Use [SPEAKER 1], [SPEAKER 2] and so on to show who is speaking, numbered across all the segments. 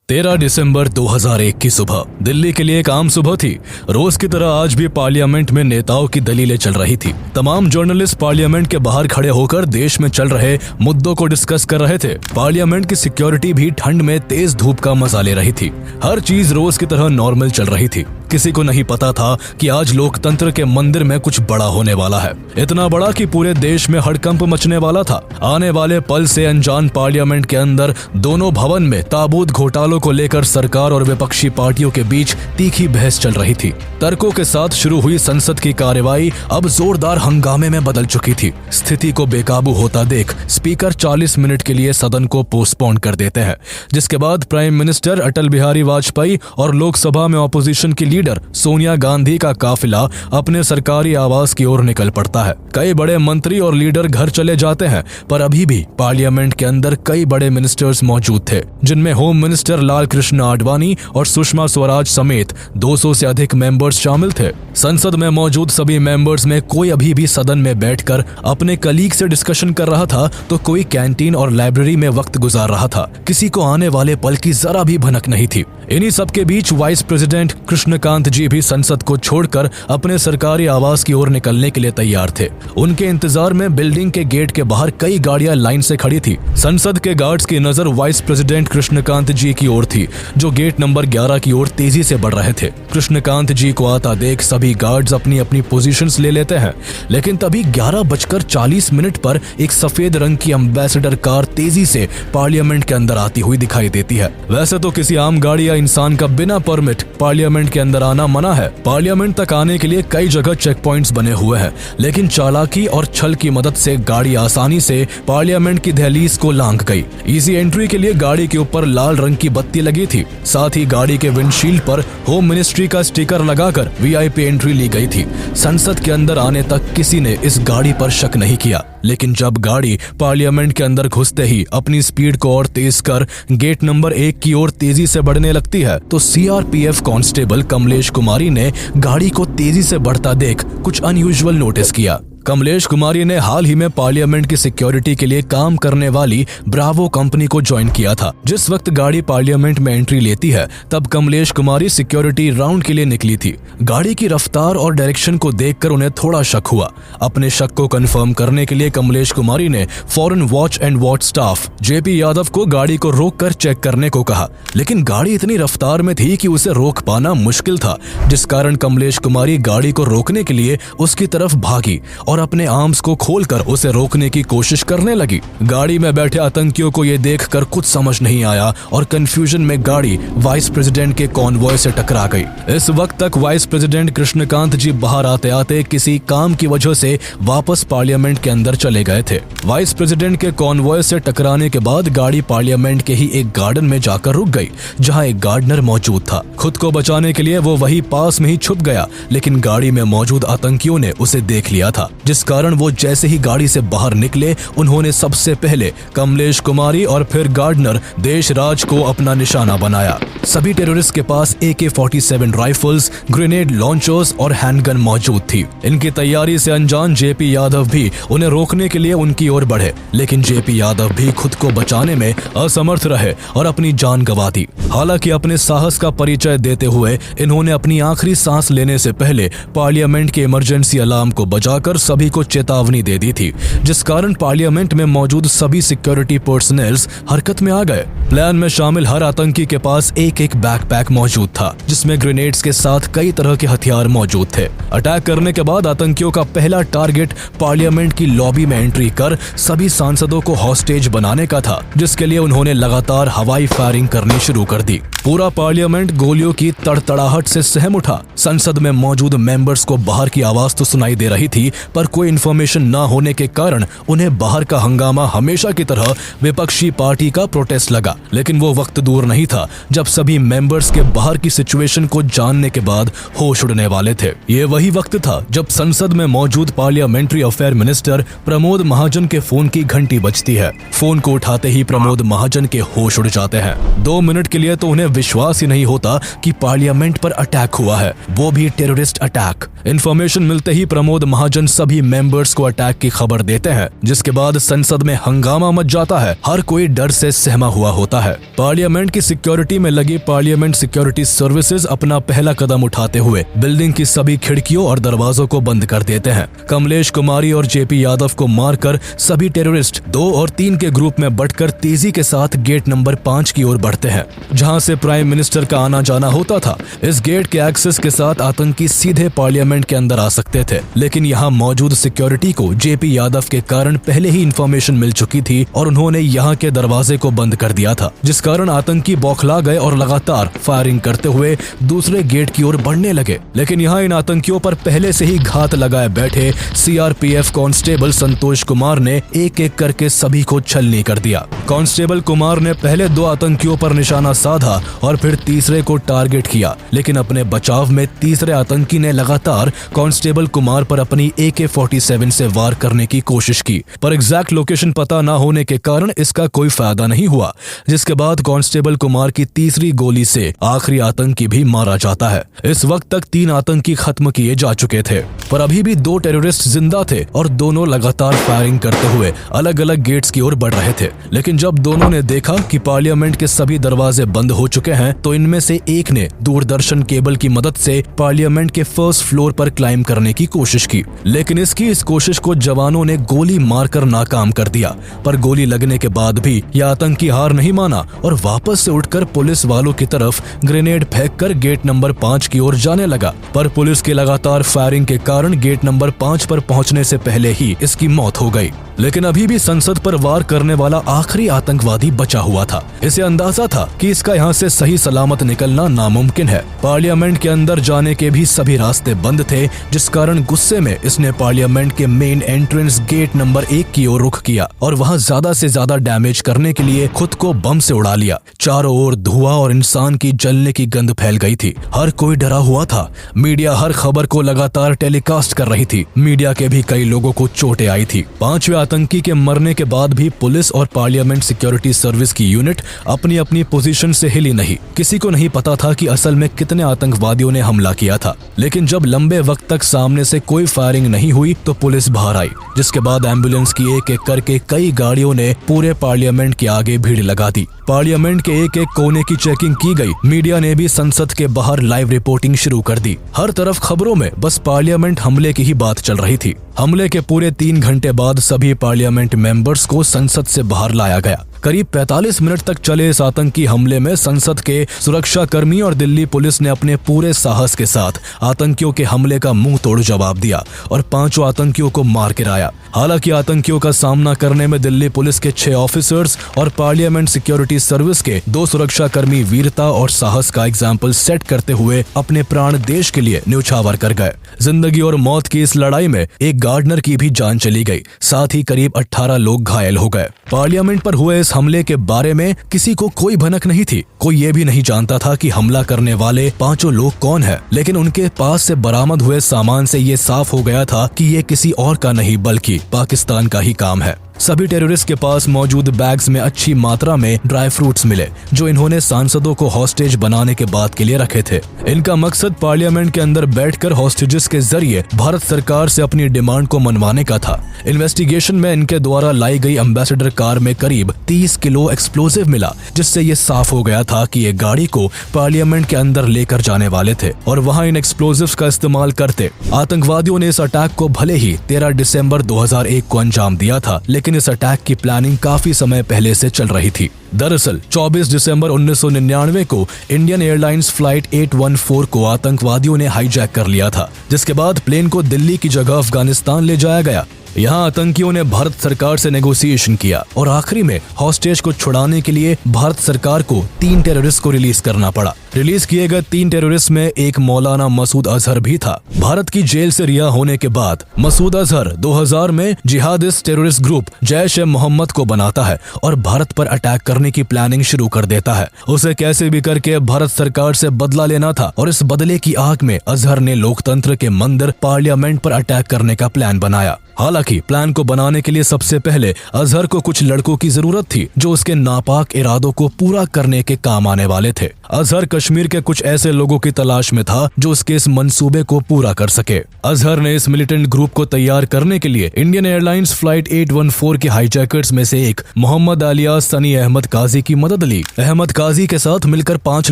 [SPEAKER 1] 13 दिसंबर 2001 की सुबह दिल्ली के लिए एक आम सुबह थी। रोज की तरह आज भी पार्लियामेंट में नेताओं की दलीलें चल रही थी। तमाम जर्नलिस्ट पार्लियामेंट के बाहर खड़े होकर देश में चल रहे मुद्दों को डिस्कस कर रहे थे। पार्लियामेंट की सिक्योरिटी भी ठंड में तेज धूप का मजा ले रही थी। हर चीज रोज की तरह नॉर्मल चल रही थी। किसी को नहीं पता था कि आज लोकतंत्र के मंदिर में कुछ बड़ा होने वाला है, इतना बड़ा कि पूरे देश में हड़कंप मचने वाला था। आने वाले पल से अनजान पार्लियामेंट के अंदर दोनों भवन में ताबूत घोटालों को लेकर सरकार और विपक्षी पार्टियों के बीच तीखी बहस चल रही थी। तर्कों के साथ शुरू हुई संसद की कार्यवाही अब जोरदार हंगामे में बदल चुकी थी। स्थिति को बेकाबू होता देख स्पीकर 40 मिनट के लिए सदन को पोस्टपोन कर देते हैं, जिसके बाद प्राइम मिनिस्टर अटल बिहारी वाजपेयी और लोकसभा में ऑपोजिशन की लीडर सोनिया गांधी का काफिला अपने सरकारी आवास की ओर निकल पड़ता है। कई बड़े मंत्री और लीडर घर चले जाते हैं, पर अभी भी पार्लियामेंट के अंदर कई बड़े मिनिस्टर्स मौजूद थे, जिनमें होम मिनिस्टर लाल कृष्ण आडवाणी और सुषमा स्वराज समेत 200 से अधिक मेंबर्स शामिल थे। संसद में मौजूद सभी मेंबर्स में कोई अभी भी सदन में बैठकर अपने कलीग से डिस्कशन कर रहा था, तो कोई कैंटीन और लाइब्रेरी में वक्त गुजार रहा था। किसी को आने वाले पल की जरा भी भनक नहीं थी। इन्हीं सबके बीच वाइस प्रेसिडेंट कृष्णकांत जी भी संसद को छोड़कर अपने सरकारी आवास की ओर निकलने के लिए तैयार थे। उनके इंतजार में बिल्डिंग के गेट के बाहर कई गाड़ियां लाइन से खड़ी थी। संसद के गार्ड्स की नजर वाइस प्रेसिडेंट कृष्णकांत जी की ओर थी, जो गेट नंबर 11 की ओर तेजी से बढ़ रहे थे। कृष्णकांत जी को आता देख सभी गार्ड्स अपनी अपनी पोजीशंस ले लेते हैं, लेकिन तभी 11:40 पर एक सफेद रंग की एम्बेसडर कार तेजी से पार्लियामेंट के अंदर आती हुई दिखाई देती है। वैसे तो किसी आम गाड़ी या इंसान का बिना परमिट पार्लियामेंट के अंदर आना मना है। पार्लियामेंट तक आने के लिए कई जगह चेक पॉइंट्स बने हुए हैं, लेकिन चालाकी और छल की मदद से गाड़ी आसानी से पार्लियामेंट की दहलीज को लांघ गई। इजी एंट्री के लिए गाड़ी के ऊपर लाल रंग की बत्ती लगी थी। साथ ही गाड़ी के विंडशील्ड पर होम मिनिस्ट्री का स्टिकर लगाकर वीआईपी एंट्री ली गई थी। संसद के अंदर आने तक किसी ने इस गाड़ी पर शक नहीं किया, लेकिन जब गाड़ी पार्लियामेंट के अंदर घुसते ही अपनी स्पीड को और तेज कर गेट नंबर 1 की ओर तेजी से बढ़ने लगती है, तो सीआरपीएफ कांस्टेबल कमलेश कुमारी ने गाड़ी को तेजी से बढ़ता देख कुछ अनयूजुअल नोटिस किया। कमलेश कुमारी ने हाल ही में पार्लियामेंट की सिक्योरिटी के लिए काम करने वाली ब्रावो कंपनी को ज्वाइन किया था। जिस वक्त गाड़ी पार्लियामेंट में एंट्री लेती है, तब कमलेश कुमारी सिक्योरिटी राउंड के लिए निकली थी। गाड़ी की रफ्तार और डायरेक्शन को देखकर उन्हें थोड़ा शक हुआ। अपने शक को कंफर्म करने के लिए कमलेश कुमारी ने foreign watch and watch staff JP Yadav को गाड़ी को रोककर चेक करने को कहा, लेकिन गाड़ी इतनी रफ्तार में थी कि उसे रोक पाना मुश्किल था, जिस कारण कमलेश कुमारी गाड़ी को रोकने के लिए उसकी तरफ भागी और अपने आर्म्स को खोलकर उसे रोकने की कोशिश करने लगी। गाड़ी में बैठे आतंकियों को यह देखकर कुछ समझ नहीं आया और कंफ्यूजन में गाड़ी वाइस प्रेसिडेंट के कॉन्वॉय से टकरा गई। इस वक्त तक वाइस प्रेसिडेंट कृष्णकांत जी बाहर आते आते किसी काम की वजह से वापस पार्लियामेंट के अंदर चले गए थे। वाइस प्रेसिडेंट के कॉन्वॉय से टकराने के बाद गाड़ी पार्लियामेंट के ही एक गार्डन में जाकर रुक गई, जहाँ एक गार्डनर मौजूद था। खुद को बचाने के लिए वो वही पास में ही छुप गया, लेकिन गाड़ी में मौजूद आतंकियों ने उसे देख लिया था, जिस कारण वो जैसे ही गाड़ी से बाहर निकले, उन्होंने सबसे पहले कमलेश कुमारी और फिर गार्डनर देशराज को अपना निशाना बनाया। सभी टेररिस्ट के पास AK-47 राइफल्स, ग्रेनेड लॉन्चर्स और हैंडगन मौजूद थी। इनकी तैयारी से अनजान जेपी यादव भी उन्हें रोकने के लिए उनकी ओर बढ़े, लेकिन जेपी यादव भी खुद को बचाने में असमर्थ रहे और अपनी जान गंवा दी। हालांकि अपने साहस का परिचय देते हुए इन्होंने अपनी आखिरी सांस लेने से पहले पार्लियामेंट के इमरजेंसी अलार्म को बजाकर सभी को चेतावनी दे दी थी, जिस कारण पार्लियामेंट में मौजूद सभी सिक्योरिटी पर्सनल्स हरकत में आ गए। प्लान में शामिल हर आतंकी के पास एक बैकपैक मौजूद था, जिसमें ग्रेनेड्स के साथ कई तरह के हथियार मौजूद थे। अटैक करने के बाद आतंकियों का पहला टारगेट पार्लियामेंट की लॉबी में एंट्री कर सभी सांसदों को हॉस्टेज बनाने का था, जिसके लिए उन्होंने लगातार हवाई फायरिंग करनी शुरू कर दी। पूरा पार्लियामेंट गोलियों की तड़तड़ाहट से सहम उठा। संसद में मौजूद मेंबर्स को बाहर की आवाज तो सुनाई दे रही थी, पर कोई इन्फॉर्मेशन न होने के कारण उन्हें बाहर का हंगामा हमेशा की तरह विपक्षी पार्टी का प्रोटेस्ट लगा। लेकिन वो वक्त दूर नहीं था जब सभी मेंबर्स के बाहर की सिचुएशन को जानने के बाद होश उड़ने वाले थे। ये वही वक्त था जब संसद में मौजूद parliamentary affair minister Pramod Mahajan के फोन की घंटी बजती है। फोन को उठाते ही प्रमोद महाजन के होश उड़ जाते हैं। 2 मिनट के लिए तो उन्हें विश्वास ही नहीं होता कि पार्लियामेंट पर अटैक हुआ है, वो भी टेररिस्ट अटैक। इन्फॉर्मेशन मिलते ही प्रमोद महाजन सभी मेंबर्स को अटैक की खबर देते हैं, जिसके बाद संसद में हंगामा मच जाता है। हर कोई डर से सहमा हुआ होता है। पार्लियामेंट की सिक्योरिटी में लगी पार्लियामेंट सिक्योरिटी सर्विसेज अपना पहला कदम उठाते हुए बिल्डिंग की सभी खिड़कियों और दरवाजों को बंद कर देते हैं। कमलेश कुमारी और जेपी यादव को मारकर सभी टेररिस्ट 2 और 3 के ग्रुप में बंटकर तेजी के साथ गेट नंबर 5 की ओर बढ़ते हैं, जहां से प्राइम मिनिस्टर का आना जाना होता था। इस गेट के एक्सेस के साथ आतंकी सीधे पार्लियामेंट के अंदर आ सकते थे, लेकिन यहाँ मौजूद सिक्योरिटी को जेपी यादव के कारण पहले ही इंफॉर्मेशन मिल चुकी थी और उन्होंने यहाँ के दरवाजे को बंद कर दिया था, जिस कारण आतंकी बौखला गए और लगातार फायरिंग करते हुए दूसरे गेट की ओर बढ़ने लगे। लेकिन यहाँ इन आतंकियों पर पहले से ही घात लगाए बैठे सीआरपीएफ कांस्टेबल संतोष कुमार ने एक एक करके सभी को छलनी कर दिया। कांस्टेबल कुमार ने पहले 2 आतंकियों पर निशाना साधा और फिर तीसरे को टारगेट किया, लेकिन अपने बचाव में तीसरे आतंकी ने लगातार कांस्टेबल कुमार पर अपनी AK-47 से वार करने की कोशिश की, पर एग्जैक्ट लोकेशन पता न होने के कारण इसका कोई फायदा नहीं हुआ, जिसके बाद कांस्टेबल कुमार की तीसरी गोली से आखिरी आतंकी भी मारा जाता है। इस वक्त तक 3 आतंकी खत्म किए जा चुके थे, पर अभी भी 2 टेररिस्ट जिंदा थे और दोनों लगातार फायरिंग करते हुए अलग अलग गेट्स की ओर बढ़ रहे थे। लेकिन जब दोनों ने देखा कि पार्लियामेंट के सभी दरवाजे बंद हो चुके हैं, तो इनमें से एक ने दूरदर्शन केबल की मदद से पार्लियामेंट के फर्स्ट फ्लोर पर क्लाइम करने की कोशिश की, लेकिन इस कोशिश को जवानों ने गोली मारकर नाकाम कर दिया। पर गोली लगने के बाद भी यह आतंकी हार नहीं माना और वापस से उठकर पुलिस वालों की तरफ ग्रेनेड फेंककर गेट नंबर 5 की ओर जाने लगा, पर पुलिस की लगातार फायरिंग के कारण गेट नंबर 5 पर पहुंचने से पहले ही इसकी मौत हो गई। लेकिन अभी भी संसद पर वार करने वाला आखिरी आतंकवादी बचा हुआ था। इसे अंदाजा था कि इसका यहाँ से सही सलामत निकलना नामुमकिन है। पार्लियामेंट के अंदर जाने के भी सभी रास्ते बंद थे, जिस कारण गुस्से में इसने पार्लियामेंट के मेन एंट्रेंस गेट नंबर 1 की ओर रुख किया और वहाँ ज्यादा से ज्यादा डैमेज करने के लिए खुद को बम से उड़ा लिया। चारों ओर धुआं और इंसान की जलने की गंध फैल गई थी। हर कोई डरा हुआ था। मीडिया हर खबर को लगातार टेलीकास्ट कर रही थी। मीडिया के भी कई लोगों को चोटें आई थी। 5वें आतंकी के मरने के बाद भी पुलिस और पार्लियामेंट सिक्योरिटी सर्विस की यूनिट अपनी अपनी पोजीशन से हिली नहीं। किसी को नहीं पता था कि असल में कितने आतंकवादियों ने हमला किया था। लेकिन जब लंबे वक्त तक सामने से कोई फायरिंग नहीं हुई तो पुलिस बाहर आई, जिसके बाद एम्बुलेंस की एक एक करके कई गाड़ियों ने पूरे पार्लियामेंट के आगे भीड़ लगा दी। पार्लियामेंट के एक एक कोने की चेकिंग की गई। मीडिया ने भी संसद के बाहर लाइव रिपोर्टिंग शुरू कर दी। हर तरफ खबरों में बस पार्लियामेंट हमले की ही बात चल रही थी। हमले के पूरे 3 घंटे बाद सभी पार्लियामेंट मेंबर्स को संसद से बाहर लाया गया। करीब 45 मिनट तक चले इस आतंकी हमले में संसद के सुरक्षा कर्मी और दिल्ली पुलिस ने अपने पूरे साहस के साथ आतंकियों के हमले का मुंह तोड़ जवाब दिया और 5 आतंकियों को मार गिराया। हालांकि आतंकियों का सामना करने में दिल्ली पुलिस के 6 ऑफिसर्स और पार्लियामेंट सिक्योरिटी सर्विस के 2 सुरक्षा कर्मी वीरता और साहस का एग्जाम्पल सेट करते हुए अपने प्राण देश के लिए न्यौछावर कर गए। जिंदगी और मौत की इस लड़ाई में एक गार्डनर की भी जान चली गई, साथ ही करीब 18 लोग घायल हो गए। पार्लियामेंट पर हुए इस हमले के बारे में किसी को कोई भनक नहीं थी। कोई ये भी नहीं जानता था कि हमला करने वाले 5 लोग कौन है, लेकिन उनके पास से बरामद हुए सामान से ये साफ हो गया था कि ये किसी और का नहीं बल्कि पाकिस्तान का ही काम है। सभी टेररिस्ट के पास मौजूद बैग्स में अच्छी मात्रा में ड्राई फ्रूट्स मिले, जो इन्होंने सांसदों को हॉस्टेज बनाने के बाद के लिए रखे थे। इनका मकसद पार्लियामेंट के अंदर बैठकर हॉस्टेजेस के जरिए भारत सरकार से अपनी डिमांड को मनवाने का था। इन्वेस्टिगेशन में इनके द्वारा लाई गई एम्बेसडर कार में करीब 30 किलो एक्सप्लोजिव मिला, जिससे ये साफ हो गया था कि ये गाड़ी को पार्लियामेंट के अंदर लेकर जाने वाले थे और वहाँ इन एक्सप्लोजिव्स का इस्तेमाल करते। आतंकवादियों ने इस अटैक को भले ही 13 दिसंबर 2001 को अंजाम दिया था, लेकिन इस अटैक की प्लानिंग काफी समय पहले से चल रही थी। दरअसल 24 दिसंबर 1999 को इंडियन एयरलाइंस फ्लाइट 814 को आतंकवादियों ने हाईजैक कर लिया था, जिसके बाद प्लेन को दिल्ली की जगह अफगानिस्तान ले जाया गया। यहाँ आतंकियों ने भारत सरकार से नेगोशिएशन किया और आखिरी में हॉस्टेज को छुड़ाने के लिए भारत सरकार को 3 टेररिस्ट को रिलीज करना पड़ा। रिलीज किए गए 3 टेररिस्ट में एक मौलाना मसूद अजहर भी था। भारत की जेल से रिहा होने के बाद मसूद अजहर 2000 में जिहादिस्ट टेररिस्ट ग्रुप जैश-ए-मोहम्मद को बनाता है और भारत पर अटैक करने की प्लानिंग शुरू कर देता है। उसे कैसे भी करके भारत सरकार से बदला लेना था और इस बदले की आग में अजहर ने लोकतंत्र के मंदिर पार्लियामेंट पर अटैक करने का प्लान बनाया। हालांकि प्लान को बनाने के लिए सबसे पहले अजहर को कुछ लड़कों की जरूरत थी जो उसके नापाक इरादों को पूरा करने के काम आने वाले थे। अजहर कश्मीर के कुछ ऐसे लोगों की तलाश में था जो उसके इस मंसूबे को पूरा कर सके। अजहर ने इस मिलिटेंट ग्रुप को तैयार करने के लिए इंडियन एयरलाइंस फ्लाइट 814 के हाईजैकर्स में से एक मोहम्मद अलियास सनी अहमद काजी की मदद ली। अहमद काजी के साथ मिलकर 5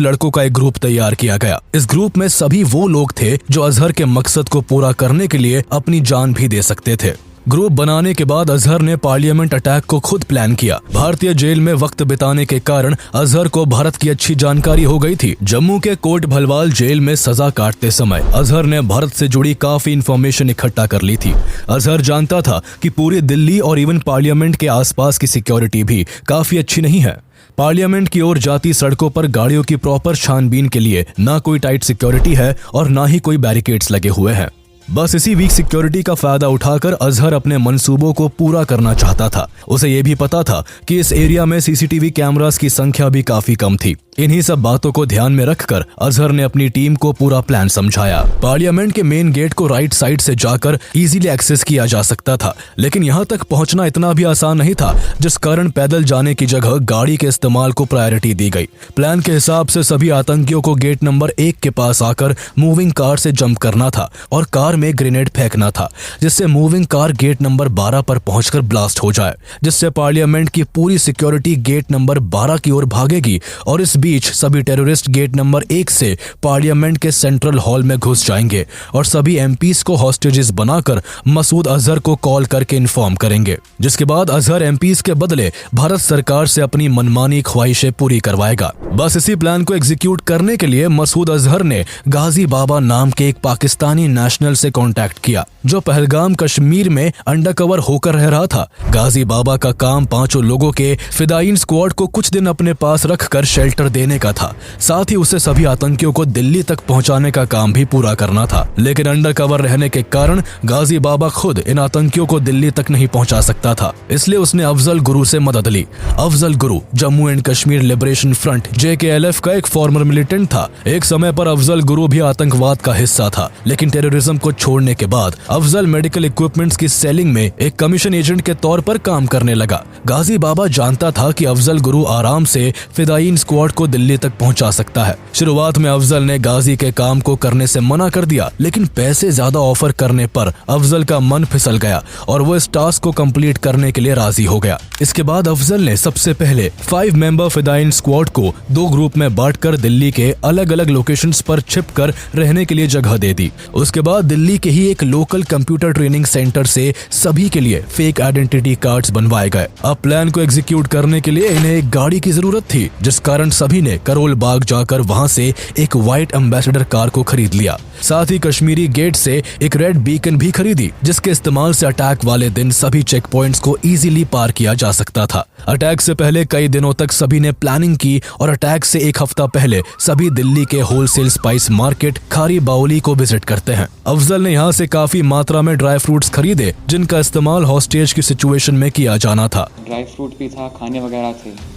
[SPEAKER 1] लड़कों का एक ग्रुप तैयार किया गया। इस ग्रुप में सभी वो लोग थे जो अजहर के मकसद को पूरा करने के लिए अपनी जान भी दे सकते थे। ग्रुप बनाने के बाद अजहर ने पार्लियामेंट अटैक को खुद प्लान किया। भारतीय जेल में वक्त बिताने के कारण अजहर को भारत की अच्छी जानकारी हो गई थी। जम्मू के कोट भलवाल जेल में सजा काटते समय अजहर ने भारत से जुड़ी काफी इंफॉर्मेशन इकट्ठा कर ली थी। अजहर जानता था कि पूरी दिल्ली और इवन पार्लियामेंट के आसपास की सिक्योरिटी भी काफी अच्छी नहीं है। पार्लियामेंट की ओर जाती सड़कों पर गाड़ियों की प्रॉपर छानबीन के लिए ना कोई टाइट सिक्योरिटी है और ना ही कोई बैरिकेड्स लगे हुए हैं। बस इसी वीक सिक्योरिटी का फायदा उठाकर अजहर अपने मंसूबों को पूरा करना चाहता था। उसे ये भी पता था कि इस एरिया में सीसीटीवी कैमरास की संख्या भी काफी कम थी। इन्हीं सब बातों को ध्यान में रखकर अजहर ने अपनी टीम को पूरा प्लान समझाया। पार्लियामेंट के मेन गेट को राइट साइड से जाकर इजीली एक्सेस किया जा सकता था, लेकिन यहाँ तक पहुँचना इतना भी आसान नहीं था, जिस कारण पैदल जाने की जगह गाड़ी के इस्तेमाल को प्रायोरिटी दी गई। प्लान के हिसाब से सभी आतंकियों को गेट नंबर 1 के पास आकर मूविंग कार से जंप करना था और कार में ग्रेनेड फेंकना था, जिससे मूविंग कार गेट नंबर 12 पर पहुंचकर ब्लास्ट हो जाए, जिससे पार्लियामेंट की पूरी सिक्योरिटी गेट नंबर 12 की ओर भागेगी और इस बीच सभी टेररिस्ट गेट नंबर 1 से पार्लियामेंट के सेंट्रल हॉल में घुस जाएंगे और सभी एमपीज को हॉस्टेजेस बनाकर मसूद अजहर को कॉल करके इन्फॉर्म करेंगे, जिसके बाद अजहर एमपीज के बदले भारत सरकार से अपनी मनमानी ख्वाहिशें पूरी करवाएगा। बस इसी प्लान को एग्जीक्यूट करने के लिए मसूद अजहर ने गाजी बाबा नाम के एक पाकिस्तानी नेशनल से कांटेक्ट किया जो पहलगाम कश्मीर में अंडरकवर होकर रह रहा था। गाजी बाबा का काम 5 लोगों के फिदायीन स्क्वाड को कुछ दिन अपने पास रखकर शेल्टर देने का था। साथ ही उसे सभी आतंकियों को दिल्ली तक पहुंचाने का काम भी पूरा करना था, लेकिन अंडरकवर रहने के कारण गाजी बाबा खुद इन आतंकियों को दिल्ली तक नहीं पहुंचा सकता था। इसलिए उसने अफजल गुरु से मदद ली। Afzal Guru Jammu and Kashmir liberation front JKLF का एक फॉर्मर मिलिटेंट था। एक समय पर अफजल गुरु भी आतंकवाद का हिस्सा था, लेकिन टेररिज्म को छोड़ने के बाद अफजल मेडिकल इक्विपमेंट्स की सेलिंग में एक कमीशन एजेंट के तौर पर काम करने लगा। गाजी बाबा जानता था कि अफजल गुरु आराम से फिदायीन स्क्वाड को दिल्ली तक पहुंचा सकता है। शुरुआत में अफजल ने गाजी के काम को करने से मना कर दिया, लेकिन पैसे ज्यादा ऑफर करने पर अफजल का मन फिसल गया और वो इस टास्क को कंप्लीट करने के लिए राजी हो गया। इसके बाद अफजल ने सबसे पहले 5 मेंबर फिदायीन स्क्वाड को 2 ग्रुप में बांटकर दिल्ली के अलग अलग लोकेशंस पर छिपकर रहने के लिए जगह दे दी। उसके बाद दिल्ली के ही एक लोकल कंप्यूटर ट्रेनिंग सेंटर से सभी के लिए फेक आइडेंटिटी कार्ड्स बनवाए गए। अब प्लान को एग्जीक्यूट करने के लिए इन्हें एक गाड़ी की जरूरत थी, जिस कारण सभी ने करोल बाग जाकर वहां से एक व्हाइट एम्बेसडर कार को खरीद लिया। साथ ही कश्मीरी गेट से एक रेड बीकन भी खरीदी, जिसके इस्तेमाल से अटैक वाले दिन सभी चेक पॉइंट्स को इजीली पार किया जा सकता था। अटैक से पहले कई दिनों तक सभी ने प्लानिंग की और अटैक से 1 हफ्ता पहले सभी दिल्ली के होलसेल स्पाइस मार्केट खारी बाउली को विजिट करते हैं। अफजल ने यहाँ से काफी मात्रा में ड्राई फ्रूट्स खरीदे, जिनका इस्तेमाल हॉस्टेज की सिचुएशन में किया जाना था।
[SPEAKER 2] ड्राई फ्रूट भी था, खाने वगैरह थे।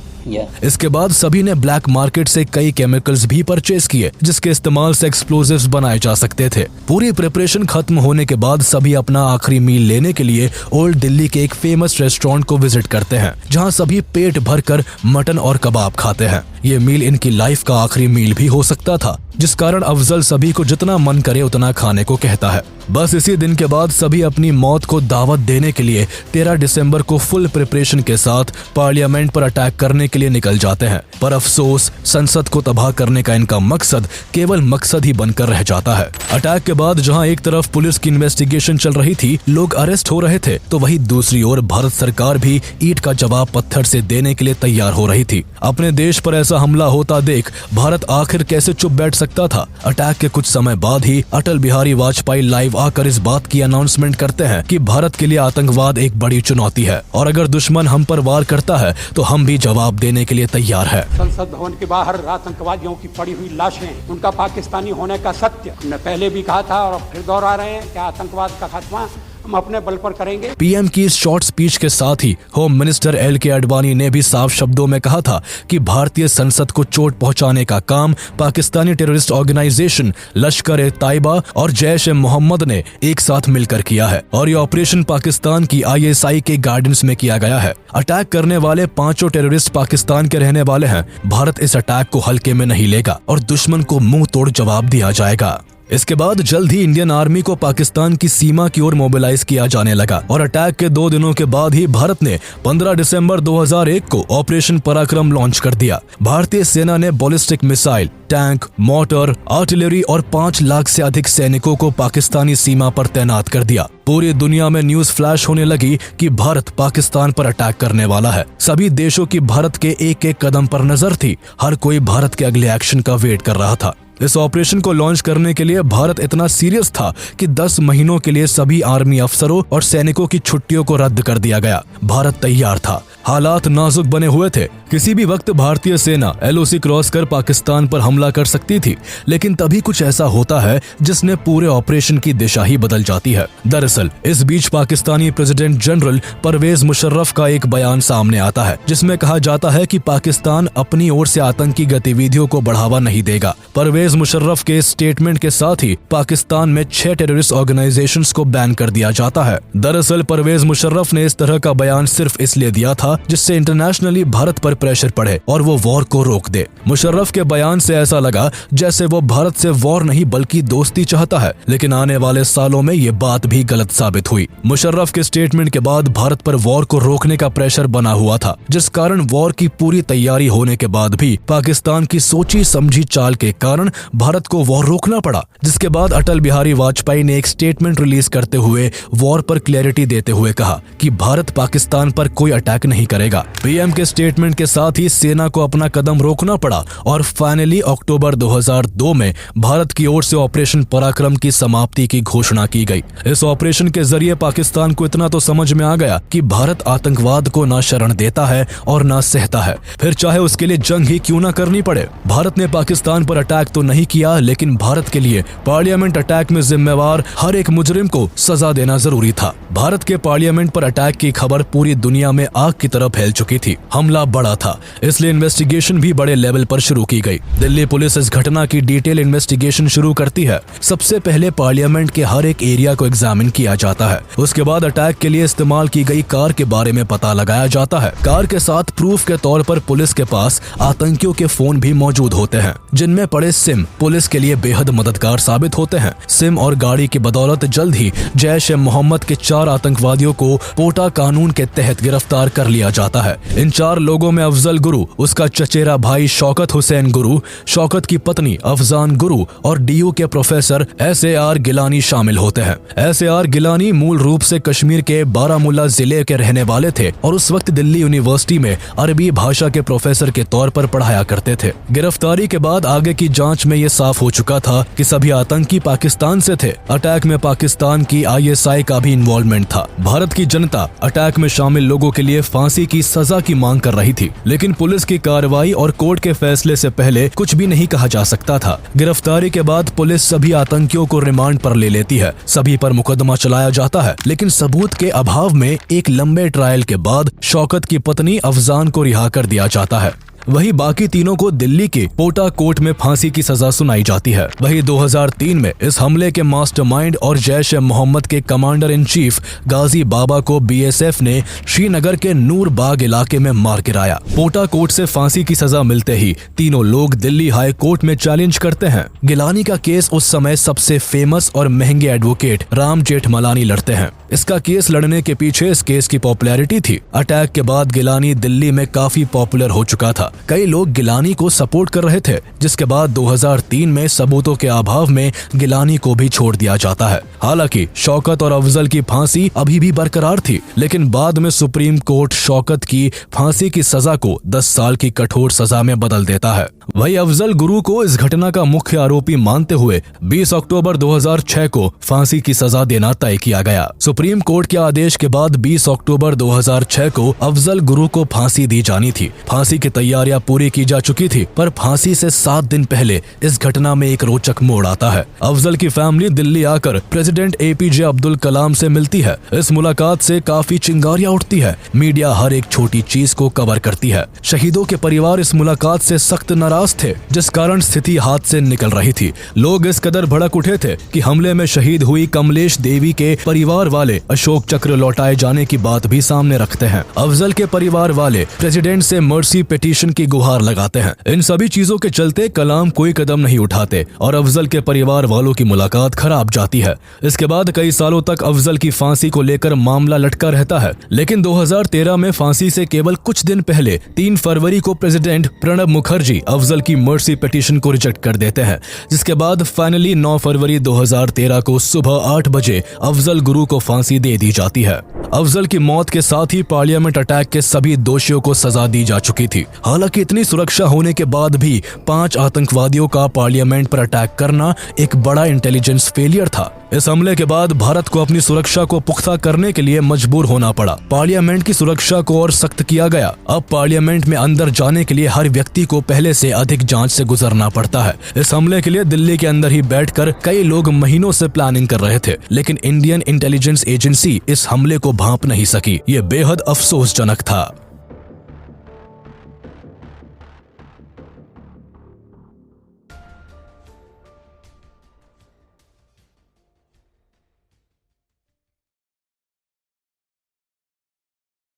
[SPEAKER 1] इसके बाद सभी ने ब्लैक मार्केट से कई केमिकल्स भी परचेज किए, जिसके इस्तेमाल से एक्सप्लोजिव्स बनाए जा सकते थे। पूरी प्रिपरेशन खत्म होने के बाद सभी अपना आखिरी मील लेने के लिए ओल्ड दिल्ली के एक फेमस रेस्टोरेंट को विजिट करते हैं, जहां सभी पेट भरकर मटन और कबाब खाते हैं। ये मील इनकी लाइफ का आखिरी मील भी हो सकता था, जिस कारण अफजल सभी को जितना मन करे उतना खाने को कहता है। बस इसी दिन के बाद सभी अपनी मौत को दावत देने के लिए 13 दिसंबर को फुल प्रिपरेशन के साथ पार्लियामेंट पर अटैक करने के लिए निकल जाते हैं। पर अफसोस, संसद को तबाह करने का इनका मकसद केवल मकसद ही बनकर रह जाता है। अटैक के बाद जहां एक तरफ पुलिस की इन्वेस्टिगेशन चल रही थी, लोग अरेस्ट हो रहे थे, तो वहीं दूसरी ओर भारत सरकार भी ईंट का जवाब पत्थर से देने के लिए तैयार हो रही थी। अपने देश पर ऐसा हमला होता देख भारत आखिर कैसे चुप बैठ सकता था। अटैक के कुछ समय बाद ही अटल बिहारी वाजपेयी लाइव आकर इस बात की अनाउंसमेंट करते हैं कि भारत के लिए आतंकवाद एक बड़ी चुनौती है और अगर दुश्मन हम पर वार करता है तो हम भी जवाब देने के लिए तैयार है।
[SPEAKER 3] संसद भवन के बाहर आतंकवादियों की पड़ी हुई लाशें, उनका पाकिस्तानी होने का सत्य हमने पहले भी कहा था और फिर दोहरा रहे हैं कि आतंकवाद का खात्मा हम अपने बल पर करेंगे।
[SPEAKER 1] पीएम की इस शॉर्ट स्पीच के साथ ही होम मिनिस्टर एल.के. आडवाणी ने भी साफ शब्दों में कहा था कि भारतीय संसद को चोट पहुंचाने का काम पाकिस्तानी टेररिस्ट ऑर्गेनाइजेशन लश्कर-ए-तैयबा और जैश-ए-मोहम्मद ने एक साथ मिलकर किया है और ये ऑपरेशन पाकिस्तान की ISI के गाइडेंस में किया गया है। अटैक करने वाले 5 टेररिस्ट पाकिस्तान के रहने वाले हैं। भारत इस अटैक को हल्के में नहीं लेगा और दुश्मन को मुंह तोड़ जवाब दिया जाएगा। इसके बाद जल्द ही इंडियन आर्मी को पाकिस्तान की सीमा की ओर मोबिलाइज किया जाने लगा और अटैक के 2 दिनों के बाद ही भारत ने 15 दिसंबर 2001 को ऑपरेशन पराक्रम लॉन्च कर दिया। भारतीय सेना ने ballistic missile, tank, motor, artillery और 5 लाख से अधिक सैनिकों को पाकिस्तानी सीमा पर तैनात कर दिया। पूरी दुनिया में न्यूज फ्लैश होने लगी कि भारत पाकिस्तान पर अटैक करने वाला है। सभी देशों की भारत के एक-एक कदम पर नजर थी। हर कोई भारत के अगले एक्शन का वेट कर रहा था। इस ऑपरेशन को लॉन्च करने के लिए भारत इतना सीरियस था कि 10 महीनों के लिए सभी आर्मी अफसरों और सैनिकों की छुट्टियों को रद्द कर दिया गया। भारत तैयार था। हालात नाजुक बने हुए थे। किसी भी वक्त भारतीय सेना LOC क्रॉस कर पाकिस्तान पर हमला कर सकती थी, लेकिन तभी कुछ ऐसा होता है जिसने पूरे ऑपरेशन की दिशा ही बदल जाती है। दरअसल इस बीच पाकिस्तानी प्रेसिडेंट जनरल परवेज मुशर्रफ का एक बयान सामने आता है जिसमें कहा जाता है कि पाकिस्तान अपनी ओर से आतंकी गतिविधियों को बढ़ावा नहीं देगा। परवेज मुशर्रफ के स्टेटमेंट के साथ ही पाकिस्तान में 6 टेररिस्ट ऑर्गेनाइजेशंस को बैन कर दिया जाता है। दरअसल परवेज मुशर्रफ ने इस तरह का बयान सिर्फ इसलिए दिया था जिससे इंटरनेशनली भारत पर प्रेशर पड़े और वो वॉर को रोक दे। मुशर्रफ के बयान से ऐसा लगा जैसे वो भारत से वॉर नहीं बल्कि दोस्ती चाहता है, लेकिन आने वाले सालों में ये बात भी गलत साबित हुई। मुशर्रफ के स्टेटमेंट के बाद भारत पर वॉर को रोकने का प्रेशर बना हुआ था, जिस कारण वॉर की पूरी तैयारी होने के बाद भी पाकिस्तान की सोची समझी चाल के कारण भारत को वॉर रोकना पड़ा। जिसके बाद अटल बिहारी वाजपेयी ने एक स्टेटमेंट रिलीज करते हुए वॉर पर क्लैरिटी देते हुए कहा कि भारत पाकिस्तान पर कोई अटैक नहीं करेगा। पीएम के स्टेटमेंट के साथ ही सेना को अपना कदम रोकना पड़ा और फाइनली अक्टूबर 2002 में भारत की ओर से ऑपरेशन पराक्रम की समाप्ति की घोषणा की गई। इस ऑपरेशन के जरिए पाकिस्तान को इतना तो समझ में आ गया कि भारत आतंकवाद को ना शरण देता है और ना सहता है, फिर चाहे उसके लिए जंग ही क्यों ना करनी पड़े। भारत ने पाकिस्तान पर अटैक तो नहीं किया, लेकिन भारत के लिए पार्लियामेंट अटैक में जिम्मेवार हर एक मुजरिम को सजा देना जरूरी था। भारत के पार्लियामेंट पर अटैक की खबर पूरी दुनिया में आग की तरह फैल चुकी थी। हमला बड़ा था, इसलिए इन्वेस्टिगेशन भी बड़े लेवल पर शुरू की गई। दिल्ली पुलिस इस घटना की डिटेल इन्वेस्टिगेशन शुरू करती है। सबसे पहले पार्लियामेंट के हर एक एरिया को एग्जामिन किया जाता है। उसके बाद अटैक के लिए इस्तेमाल की गई कार के बारे में पता लगाया जाता है। कार के साथ प्रूफ के तौर पर पुलिस के पास आतंकियों के फोन भी मौजूद होते हैं, जिनमें पड़े सिम पुलिस के लिए बेहद मददगार साबित होते हैं। सिम और गाड़ी की बदौलत जल्द ही जैश-ए-मोहम्मद के 4 आतंकवादियों को पोटा कानून के तहत गिरफ्तार कर लिया जाता है। इन 4 लोगों में अफजल गुरु, उसका चचेरा भाई शौकत हुसैन गुरु, शौकत की पत्नी अफजान गुरु और DU के प्रोफेसर SAR गिलानी शामिल होते हैं। SAR गिलानी मूल रूप से कश्मीर के बारामुल्ला जिले के रहने वाले थे और उस वक्त दिल्ली यूनिवर्सिटी में अरबी भाषा के प्रोफेसर के तौर पर पढ़ाया करते थे। गिरफ्तारी के बाद आगे की जांच में ये साफ हो चुका था कि सभी आतंकी पाकिस्तान से थे। अटैक में पाकिस्तान की ISI का भी इन्वॉल्वमेंट था। भारत की जनता अटैक में शामिल लोगों के लिए फांसी की सजा की मांग कर रही थी, लेकिन पुलिस की कार्रवाई और कोर्ट के फैसले से पहले कुछ भी नहीं कहा जा सकता था। गिरफ्तारी के बाद पुलिस सभी आतंकियों को रिमांड पर ले लेती है। सभी पर मुकदमा चलाया जाता है, लेकिन सबूत के अभाव में एक लंबे ट्रायल के बाद शौकत की पत्नी अफजान को रिहा कर दिया जाता है। वही बाकी तीनों को दिल्ली के पोटा कोर्ट में फांसी की सजा सुनाई जाती है। वही 2003 में इस हमले के मास्टरमाइंड और जैश-ए-मोहम्मद के कमांडर इन चीफ गाजी बाबा को BSF ने श्रीनगर के नूर बाग इलाके में मार गिराया। पोटा कोर्ट से फांसी की सजा मिलते ही तीनों लोग दिल्ली हाई कोर्ट में चैलेंज करते हैं। गिलानी का केस उस समय सबसे फेमस और महंगे एडवोकेट राम जेठमलानी लड़ते हैं। इसका केस लड़ने के पीछे इस केस की पॉपुलैरिटी थी। अटैक के बाद गिलानी दिल्ली में काफी पॉपुलर हो चुका था। कई लोग गिलानी को सपोर्ट कर रहे थे, जिसके बाद 2003 में सबूतों के अभाव में गिलानी को भी छोड़ दिया जाता है। हालांकि शौकत और अफजल की फांसी अभी भी बरकरार थी, लेकिन बाद में सुप्रीम कोर्ट शौकत की फांसी की सजा को 10 साल की कठोर सजा में बदल देता है। वही अफजल गुरु को इस घटना का मुख्य आरोपी मानते हुए 20 अक्टूबर 2006 को फांसी की सजा देना तय किया गया। सुप्रीम कोर्ट के आदेश के बाद 20 अक्टूबर 2006 को अफजल गुरु को फांसी दी जानी थी। फांसी की तैयारियां पूरी की जा चुकी थी, पर फांसी से 7 दिन पहले इस घटना में एक रोचक मोड़ आता है। अफजल की फैमिली दिल्ली आकर प्रेसिडेंट APJ अब्दुल कलाम से मिलती है। इस मुलाकात से काफी चिंगारियां उठती है। मीडिया हर एक छोटी चीज को कवर करती है। शहीदों के परिवार इस मुलाकात से सख्त नाराज थे, जिस कारण स्थिति हाथ से निकल रही थी। लोग इस कदर भड़क उठे थे कि हमले में शहीद हुई कमलेश देवी के परिवार वाले अशोक चक्र लौटाए जाने की बात भी सामने रखते हैं। अफजल के परिवार वाले प्रेसिडेंट से मर्सी पिटीशन की गुहार लगाते हैं। इन सभी चीजों के चलते कलाम कोई कदम नहीं उठाते और अफजल के परिवार वालों की मुलाकात खराब जाती है। इसके बाद कई सालों तक अफजल की फांसी को लेकर मामला लटका रहता है, लेकिन 2013 में फांसी से केवल कुछ दिन पहले 3 फरवरी को प्रेसिडेंट प्रणब मुखर्जी अफजल की मर्सी पिटीशन को रिजेक्ट कर देते हैं, जिसके बाद फाइनली 9 फरवरी 2013 को सुबह 8 बजे अफजल गुरु को फांसी दे दी जाती है। अफजल की मौत के साथ ही पार्लियामेंट अटैक के सभी दोषियों को सजा दी जा चुकी थी। हालांकि इतनी सुरक्षा होने के बाद भी 5 आतंकवादियों का पार्लियामेंट पर अटैक करना एक बड़ा इंटेलिजेंस फेलियर था। इस हमले के बाद भारत को अपनी सुरक्षा को पुख्ता करने के लिए मजबूर होना पड़ा। पार्लियामेंट की सुरक्षा को और सख्त किया गया। अब पार्लियामेंट में अंदर जाने के लिए हर व्यक्ति को पहले से अधिक जांच से गुजरना पड़ता है। इस हमले के लिए दिल्ली के अंदर ही बैठकर कई लोग महीनों से प्लानिंग कर रहे थे, लेकिन इंडियन इंटेलिजेंस एजेंसी इस हमले को भांप नहीं सकी। ये बेहद अफसोसजनक था।